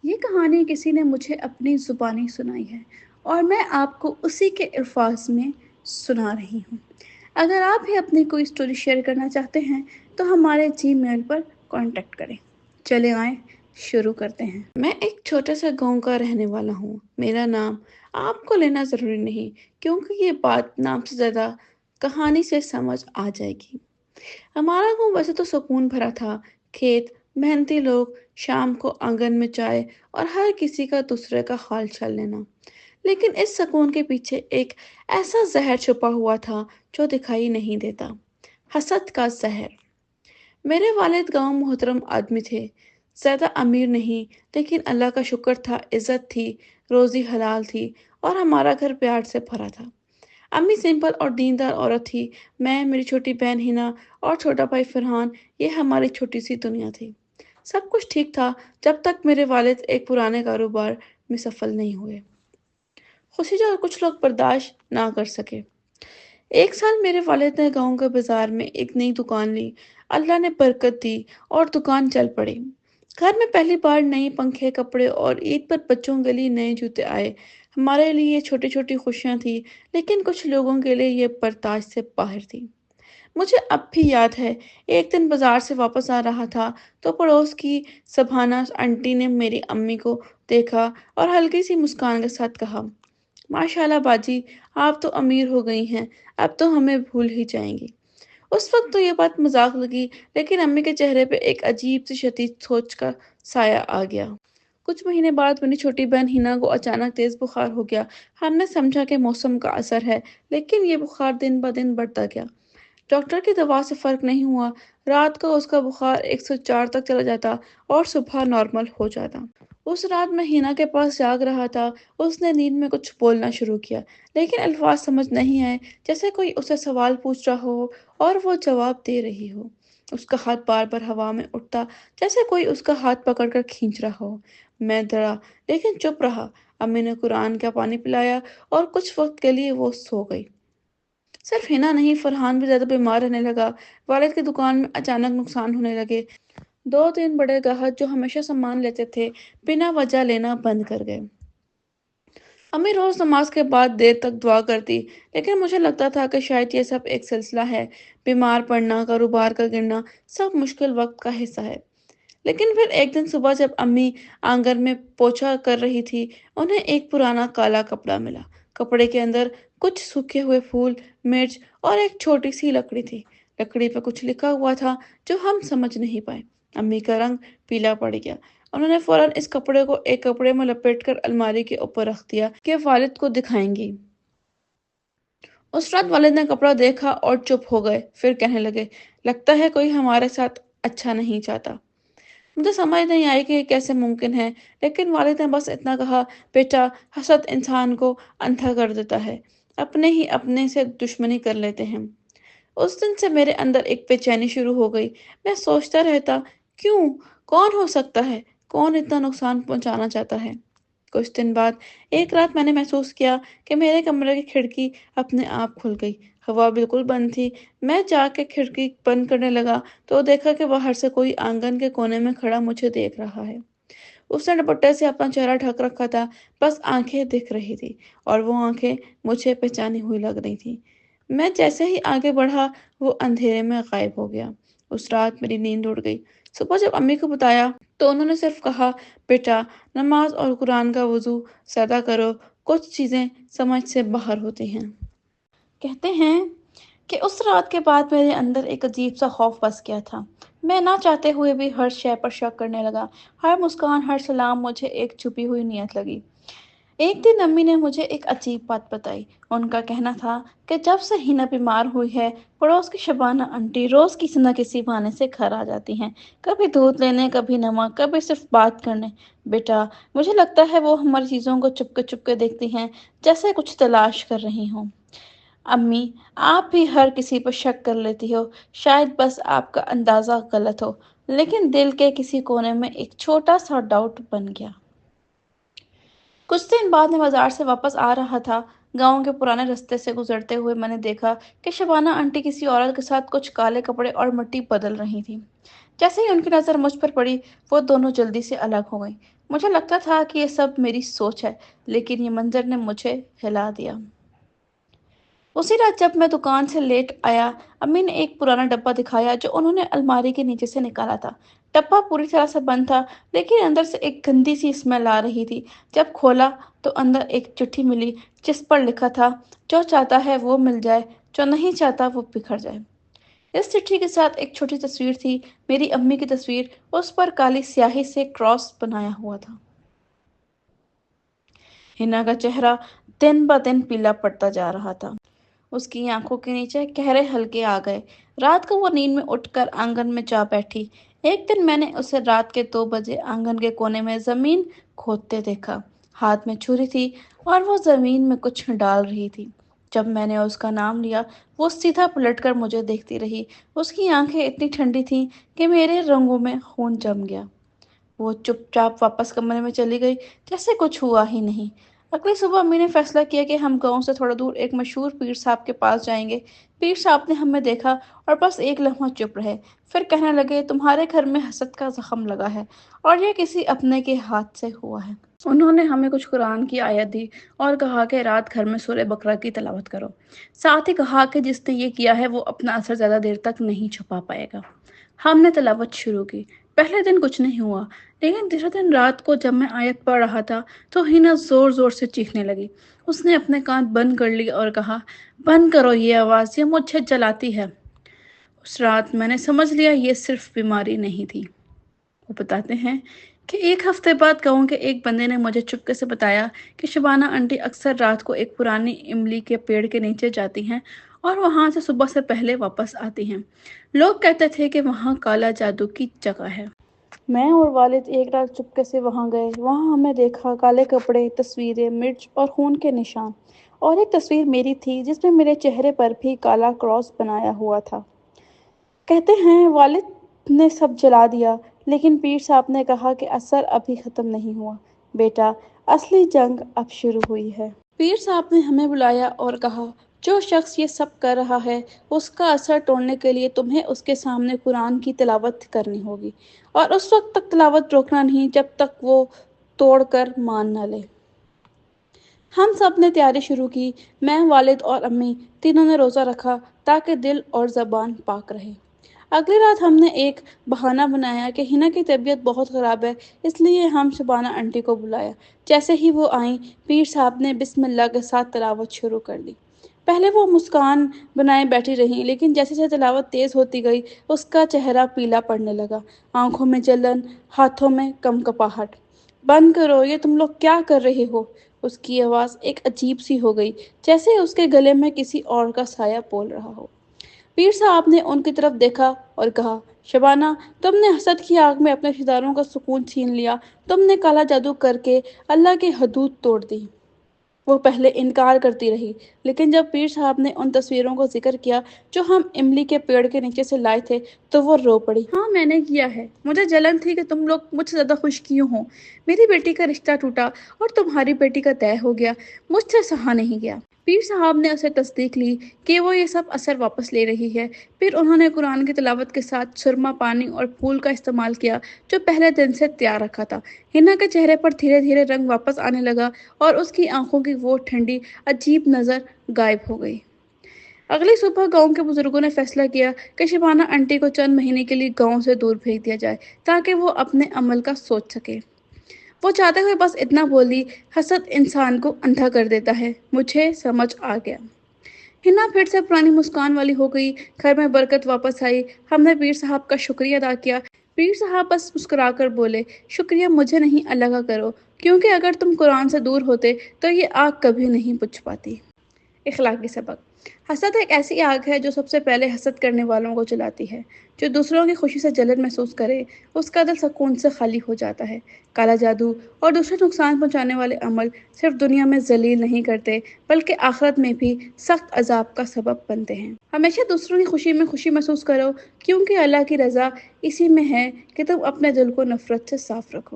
یہ کہانی کسی نے مجھے اپنی زبانی سنائی ہے اور میں آپ کو اسی کے الفاظ میں سنا رہی ہوں۔ اگر آپ بھی اپنی کوئی سٹوری شیئر کرنا چاہتے ہیں تو ہمارے جی میل پر کانٹیکٹ کریں۔ چلے آئیں شروع کرتے ہیں۔ میں ایک چھوٹا سا گاؤں کا رہنے والا ہوں۔ میرا نام آپ کو لینا ضروری نہیں کیونکہ یہ بات نام سے زیادہ کہانی سے سمجھ آ جائے گی۔ ہمارا گاؤں ویسے تو سکون بھرا تھا، کھیت، محنتی لوگ، شام کو آنگن میں چائے اور ہر کسی کا دوسرے کا حال چال لینا۔ لیکن اس سکون کے پیچھے ایک ایسا زہر چھپا ہوا تھا جو دکھائی نہیں دیتا، حسد کا زہر۔ میرے والد گاؤں محترم آدمی تھے، زیادہ امیر نہیں، لیکن اللہ کا شکر تھا، عزت تھی، روزی حلال تھی اور ہمارا گھر پیار سے بھرا تھا۔ امی سمپل اور دیندار عورت تھی، میں، میری چھوٹی بہن ہنا اور چھوٹا بھائی فرحان، یہ ہماری چھوٹی سی دنیا تھی۔ سب کچھ ٹھیک تھا جب تک میرے والد ایک پرانے کاروبار میں سفل نہیں ہوئے، خوشی جو کچھ لوگ برداشت نہ کر سکے۔ ایک سال میرے والد نے گاؤں کے بازار میں ایک نئی دکان لی، اللہ نے برکت دی اور دکان چل پڑی۔ گھر میں پہلی بار نئی پنکھے، کپڑے اور عید پر بچوں کے لیے نئے جوتے آئے۔ ہمارے لیے یہ چھوٹی چھوٹی خوشیاں تھیں، لیکن کچھ لوگوں کے لیے یہ برداشت سے باہر تھی۔ مجھے اب بھی یاد ہے، ایک دن بازار سے واپس آ رہا تھا تو پڑوس کی سبحانہ آنٹی نے میری امی کو دیکھا اور ہلکی سی مسکان کے ساتھ کہا، ماشاءاللہ باجی، آپ تو امیر ہو گئی ہیں، اب تو ہمیں بھول ہی جائیں گی۔ اس وقت تو یہ بات مذاق لگی، لیکن امی کے چہرے پہ ایک عجیب سی شدید سوچ کا سایہ آ گیا۔ کچھ مہینے بعد میری چھوٹی بہن ہنا کو اچانک تیز بخار ہو گیا۔ ہم نے سمجھا کہ موسم کا اثر ہے، لیکن یہ بخار دن بہ دن بڑھتا گیا۔ ڈاکٹر کی دوا سے فرق نہیں ہوا۔ رات کو اس کا بخار 104 تک چلا جاتا اور صبح نارمل ہو جاتا۔ اس رات میں ہینا کے پاس جاگ رہا تھا۔ اس نے نیند میں کچھ بولنا شروع کیا، لیکن الفاظ سمجھ نہیں آئے، جیسے کوئی اسے سوال پوچھ رہا ہو اور وہ جواب دے رہی ہو۔ اس کا ہاتھ بار بار ہوا میں اٹھتا، جیسے کوئی اس کا ہاتھ پکڑ کر کھینچ رہا ہو۔ میں ڈرا، لیکن چپ رہا۔ امی نے قرآن کا پانی پلایا اور کچھ وقت کے لیے وہ سو گئی۔ صرف ہنا نہیں، فرحان بھی زیادہ بیمار رہنے لگا۔ والد کی دکان میں اچانک نقصان ہونے لگے۔ 2-3 بڑے گاہک جو ہمیشہ سامان لیتے تھے، بنا وجہ لینا بند کر گئے۔ امی روز نماز کے بعد دیر تک دعا کرتی، لیکن مجھے لگتا تھا کہ شاید یہ سب ایک سلسلہ ہے، بیمار پڑنا، کاروبار کا گرنا، سب مشکل وقت کا حصہ ہے۔ لیکن پھر ایک دن صبح جب امی آنگن میں پوچھا کر رہی تھی، انہیں ایک پرانا کالا کپڑا ملا۔ کپڑے کے اندر کچھ سوکھے ہوئے پھول، مرچ اور ایک چھوٹی سی لکڑی تھی۔ لکڑی پہ کچھ لکھا ہوا تھا جو ہم سمجھ نہیں پائے۔ امی کا رنگ پیلا پڑ گیا۔ انہوں نے فوراً اس کپڑے کو ایک کپڑے میں لپیٹ کر الماری کے اوپر رکھ دیا کہ والد کو دکھائیں گی۔ اس رات والد نے کپڑا دیکھا اور چپ ہو گئے، پھر کہنے لگے، لگتا ہے کوئی ہمارے ساتھ اچھا نہیں چاہتا۔ مجھے سمجھ نہیں آئی کہ یہ کیسے ممکن ہے، لیکن والد نے بس اتنا کہا، بیٹا، حسد انسان کو اندھا کر دیتا ہے، اپنے ہی اپنے سے دشمنی کر لیتے ہیں۔ اس دن سے میرے اندر ایک بے چینی شروع ہو گئی۔ میں سوچتا رہتا، کیوں؟ کون ہو سکتا ہے؟ کون اتنا نقصان پہنچانا چاہتا ہے؟ کچھ دن بعد ایک رات میں نے محسوس کیا کہ میرے کمرے کی کھڑکی اپنے آپ کھل گئی۔ ہوا بالکل بند تھی۔ میں جا کے کھڑکی بند کرنے لگا تو دیکھا کہ باہر سے کوئی آنگن کے کونے میں کھڑا مجھے دیکھ رہا ہے۔ اس نے دوپٹے سے اپنا چہرہ ڈھک رکھا تھا، بس آنکھیں دکھ رہی تھی، اور وہ آنکھیں مجھے پہچانی ہوئی لگ رہی تھی۔ میں جیسے ہی آگے بڑھا، وہ اندھیرے میں غائب ہو گیا۔ اس رات میری نیند اڑ گئی۔ صبح جب امی کو بتایا تو انہوں نے صرف کہا، بیٹا، نماز اور قرآن کا وضو زیادہ کرو، کچھ چیزیں سمجھ سے باہر ہوتی ہیں۔ کہتے ہیں کہ اس رات کے بعد میرے اندر ایک عجیب سا خوف بس گیا تھا۔ میں نہ چاہتے ہوئے بھی ہر شے پر شک کرنے لگا۔ ہر مسکان، ہر سلام مجھے ایک چھپی ہوئی نیت لگی۔ ایک دن امی نے مجھے ایک عجیب بات بتائی۔ ان کا کہنا تھا کہ جب سے ہینا بیمار ہوئی ہے، پڑوس کی شبانہ آنٹی روز کسی نہ کسی بہانے سے گھر آ جاتی ہیں، کبھی دودھ لینے، کبھی نمک، کبھی صرف بات کرنے۔ بیٹا، مجھے لگتا ہے وہ ہماری چیزوں کو چپ کے دیکھتی ہیں، جیسے کچھ تلاش کر رہی ہوں۔ امی، آپ بھی ہر کسی پر شک کر لیتی ہو، شاید بس آپ کا اندازہ غلط ہو، لیکن دل کے کسی کونے میں ایک چھوٹا سا ڈاؤٹ بن گیا۔ کچھ دن بعد میں بازار سے واپس آ رہا تھا۔ گاؤں کے پرانے رستے سے گزرتے ہوئے میں نے دیکھا کہ شبانہ آنٹی کسی عورت کے ساتھ کچھ کالے کپڑے اور مٹی بدل رہی تھی۔ جیسے ہی ان کی نظر مجھ پر پڑی، وہ دونوں جلدی سے الگ ہو گئیں۔ مجھے لگتا تھا کہ یہ سب میری سوچ ہے، لیکن یہ منظر نے مجھے ہلا دیا۔ اسی رات جب میں دکان سے لیٹ آیا، امی نے ایک پرانا ڈبہ دکھایا جو انہوں نے الماری کے نیچے سے نکالا تھا۔ ڈبہ پوری طرح سے بند تھا، لیکن اندر سے ایک گندی سی اسمیل آ رہی تھی۔ جب کھولا تو اندر ایک چٹھی ملی جس پر لکھا تھا، جو چاہتا ہے وہ مل جائے، جو نہیں چاہتا وہ بکھر جائے۔ اس چٹھی کے ساتھ ایک چھوٹی تصویر تھی، میری امی کی تصویر، اس پر کالی سیاہی سے کراس بنایا ہوا تھا۔ ہنا کا چہرہ دن بہ دن پیلا پڑتا جا رہا تھا۔ اس کی آنکھوں کے نیچے گہرے حلقے آ گئے۔ رات کو وہ نیند میں اٹھ کر آنگن میں جا بیٹھی۔ ایک دن میں نے اسے رات کے 2 بجے آنگن کے کونے میں زمین کھودتے دیکھا۔ ہاتھ میں چھری تھی اور وہ زمین میں کچھ ڈال رہی تھی۔ جب میں نے اس کا نام لیا، وہ سیدھا پلٹ کر مجھے دیکھتی رہی۔ اس کی آنکھیں اتنی ٹھنڈی تھیں کہ میرے رگوں میں خون جم گیا۔ وہ چپ چاپ واپس کمرے میں چلی گئی، جیسے کچھ ہوا ہی نہیں۔ اگلی صبح امی نے فیصلہ کیا کہ ہم گاؤں سے تھوڑا دور ایک مشہور پیر صاحب کے پاس جائیں گے۔ پیر صاحب نے ہمیں دیکھا اور بس ایک لمحہ چپ رہے، پھر کہنے لگے، تمہارے گھر میں حسد کا زخم لگا ہے اور یہ کسی اپنے کے ہاتھ سے ہوا ہے۔ انہوں نے ہمیں کچھ قرآن کی آیت دی اور کہا کہ رات گھر میں سورہ بقرہ کی تلاوت کرو۔ ساتھ ہی کہا کہ جس نے یہ کیا ہے وہ اپنا اثر زیادہ دیر تک نہیں چھپا پائے گا۔ ہم نے تلاوت شروع کی۔ پہلے دن کچھ نہیں ہوا، لیکن تیسرے دن رات کو جب میں آیت پڑھ رہا تھا تو ہینا زور زور سے چیخنے لگی۔ اس نے اپنے کان بند کر لی اور کہا، بند کرو یہ آواز، یہ مجھے جلاتی ہے۔ اس رات میں نے سمجھ لیا یہ صرف بیماری نہیں تھی۔ وہ بتاتے ہیں کہ ایک ہفتے بعد گاؤں کے ایک بندے نے مجھے چپکے سے بتایا کہ شبانہ آنٹی اکثر رات کو ایک پرانی املی کے پیڑ کے نیچے جاتی ہیں اور وہاں سے صبح سے پہلے واپس آتی ہیں۔ لوگ کہتے تھے کہ وہاں کالا جادو کی جگہ ہے۔ میں اور والد ایک رات چپکے سے وہاں گئے۔ وہاں ہم نے دیکھا کالے کپڑے، تصویریں، مرچ اور خون کے نشان، اور ایک تصویر میری تھی جس میں میرے چہرے پر بھی کالا کراس بنایا ہوا تھا۔ کہتے ہیں والد نے سب جلا دیا، لیکن پیر صاحب نے کہا کہ اثر ابھی ختم نہیں ہوا بیٹا، اصلی جنگ اب شروع ہوئی ہے۔ پیر صاحب نے ہمیں بلایا اور کہا، جو شخص یہ سب کر رہا ہے اس کا اثر توڑنے کے لیے تمہیں اس کے سامنے قرآن کی تلاوت کرنی ہوگی، اور اس وقت تک تلاوت روکنا نہیں جب تک وہ توڑ کر مان نہ لے۔ ہم سب نے تیاری شروع کی۔ میں، والد اور امی تینوں نے روزہ رکھا تاکہ دل اور زبان پاک رہے۔ اگلی رات ہم نے ایک بہانہ بنایا کہ ہنا کی طبیعت بہت خراب ہے، اس لیے ہم شبانہ آنٹی کو بلایا۔ جیسے ہی وہ آئیں، پیر صاحب نے بسم اللہ کے ساتھ تلاوت شروع کر دی۔ پہلے وہ مسکان بنائے بیٹھی رہیں، لیکن جیسے جیسے تلاوت تیز ہوتی گئی اس کا چہرہ پیلا پڑنے لگا، آنکھوں میں جلن، ہاتھوں میں کپکپاہٹ۔ بند کرو، یہ تم لوگ کیا کر رہے ہو؟ اس کی آواز ایک عجیب سی ہو گئی، جیسے اس کے گلے میں کسی اور کا سایہ بول رہا ہو۔ پیر صاحب نے ان کی طرف دیکھا اور کہا، شبانہ، تم نے حسد کی آگ میں اپنے رشتہ داروں کا سکون چھین لیا، تم نے کالا جادو کر کے اللہ کی حدود توڑ دی۔ وہ پہلے انکار کرتی رہی، لیکن جب پیر صاحب نے ان تصویروں کو ذکر کیا جو ہم املی کے پیڑ کے نیچے سے لائے تھے تو وہ رو پڑی۔ ہاں، میں نے کیا ہے، مجھے جلن تھی کہ تم لوگ مجھ سے زیادہ خوش کیوں ہو۔ میری بیٹی کا رشتہ ٹوٹا اور تمہاری بیٹی کا طے ہو گیا، مجھ سے سہا نہیں گیا۔ پیر صاحب نے اسے تصدیق لی کہ وہ یہ سب اثر واپس لے رہی ہے۔ پھر انہوں نے قرآن کی تلاوت کے ساتھ سرما، پانی اور پھول کا استعمال کیا جو پہلے دن سے تیار رکھا تھا۔ ہنا کے چہرے پر دھیرے دھیرے رنگ واپس آنے لگا اور اس کی آنکھوں کی وہ ٹھنڈی عجیب نظر غائب ہو گئی۔ اگلی صبح گاؤں کے بزرگوں نے فیصلہ کیا کہ شبانہ آنٹی کو چند مہینے کے لیے گاؤں سے دور بھیج دیا جائے تاکہ وہ اپنے عمل کا سوچ سکے۔ وہ چاہتے ہوئے بس اتنا بولی، حسد انسان کو اندھا کر دیتا ہے۔ مجھے سمجھ آ گیا۔ ہنا پھر سے پرانی مسکان والی ہو گئی، گھر میں برکت واپس آئی۔ ہم نے پیر صاحب کا شکریہ ادا کیا۔ پیر صاحب بس مسکرا کر بولے، شکریہ مجھے نہیں اللہ کا کرو، کیونکہ اگر تم قرآن سے دور ہوتے تو یہ آگ کبھی نہیں بجھ پاتی۔ اخلاقی سبق: حسد ایک ایسی آگ ہے جو سب سے پہلے حسد کرنے والوں کو جلاتی ہے۔ جو دوسروں کی خوشی سے جلن محسوس کرے اس کا دل سکون سے خالی ہو جاتا ہے۔ کالا جادو اور دوسرے نقصان پہنچانے والے عمل صرف دنیا میں ذلیل نہیں کرتے بلکہ آخرت میں بھی سخت عذاب کا سبب بنتے ہیں۔ ہمیشہ دوسروں کی خوشی میں خوشی محسوس کرو، کیونکہ اللہ کی رضا اسی میں ہے کہ تم اپنے دل کو نفرت سے صاف رکھو۔